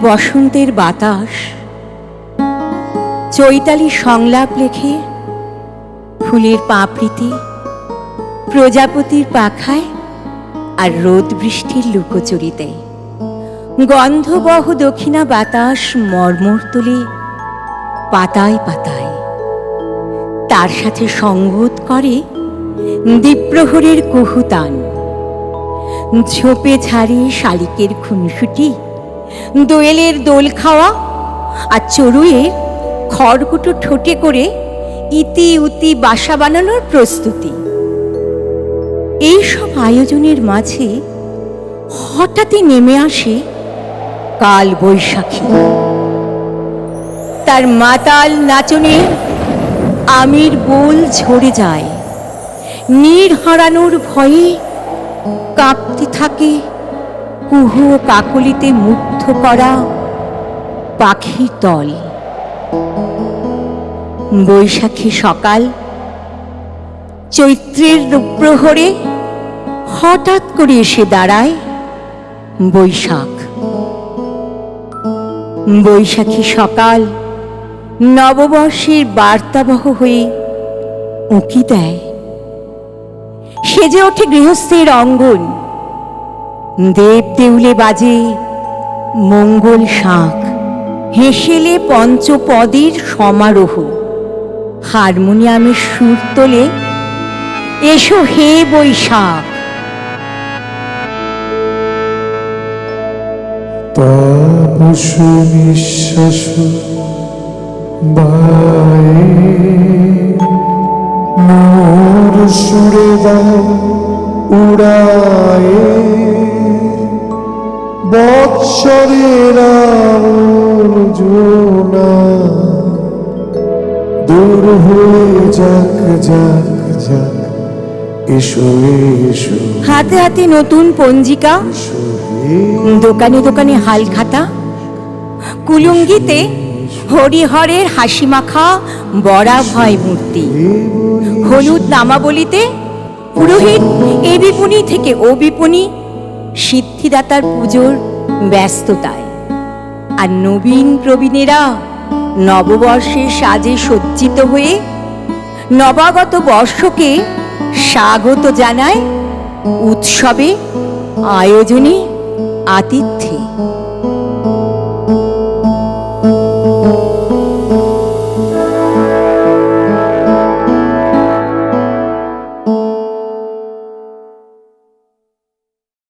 বসন্তের বাতাস চৈতালি সংলাপ লেখে ফুলের পাপড়িতে, প্রজাপতির পাখায় আর রোদ বৃষ্টির লুকোচুরিতে। গন্ধবহ দক্ষিণা বাতাস মর্মর তোলে পাতায় পাতায়, তার সাথে সঙ্গত করে দ্বীপ্রহরের কুহুতান। ঝোপে ঝাড়ে শালিকের খুনসুটি, দোয়েলের দোল খাওয়া আর চড়ুইয়ের খড়কুটো ঠোঁটে করে ইতি উতি বাসা বানানোর প্রস্তুতি। এইসব আয়োজনের মাঝে হঠাৎই নেমে আসে কাল বৈশাখী। তার মাতাল নাচনে আমির বোল ঝরে যায়, নীড় হারানোর ভয়ে কাঁপতে থাকে কুহু কাকলিতে মুগ্ধ করা পাখির দল। বৈশাখী সকাল চৈত্রের প্রহরে হঠাৎ করে এসে দাঁড়ায় বৈশাখ। বৈশাখী সকাল নববর্ষের বার্তাবহ হয়ে উঁকি দেয়, সেজে ওঠে গৃহস্থের অঙ্গন। দেব দেউলে বাজে মঙ্গল শাঁখ, হেসেলে পঞ্চপদের সমারোহ। হারমোনিয়ামের সুর তোলে এসো হে বৈশাখ। তাপস নিঃশ্বাস বায়ে মোর সুরে দাও উড়ায়ে, বৎসরের আলোচনা দূর হয়ে যাক যাক যাক, এসো এসো। হাতে হাতে নতুন পঞ্জিকা, দোকানে দোকানে হালখাতা, কুলুঙ্গিতে হরিহরের হাসি মাখা বড়া ভয় মূর্তি। হলুদ নামাবলিতে পুরোহিত এ বিপণী থেকে ও বিপণী, সিদ্ধিদাতার পুজোর ব্যস্ততায়। আর নবীন প্রবীণেরা নববর্ষের সাজে সজ্জিত হয়ে নবাগত বর্ষকে স্বাগত জানায় উৎসবে, আয়োজনে, আতিথ্য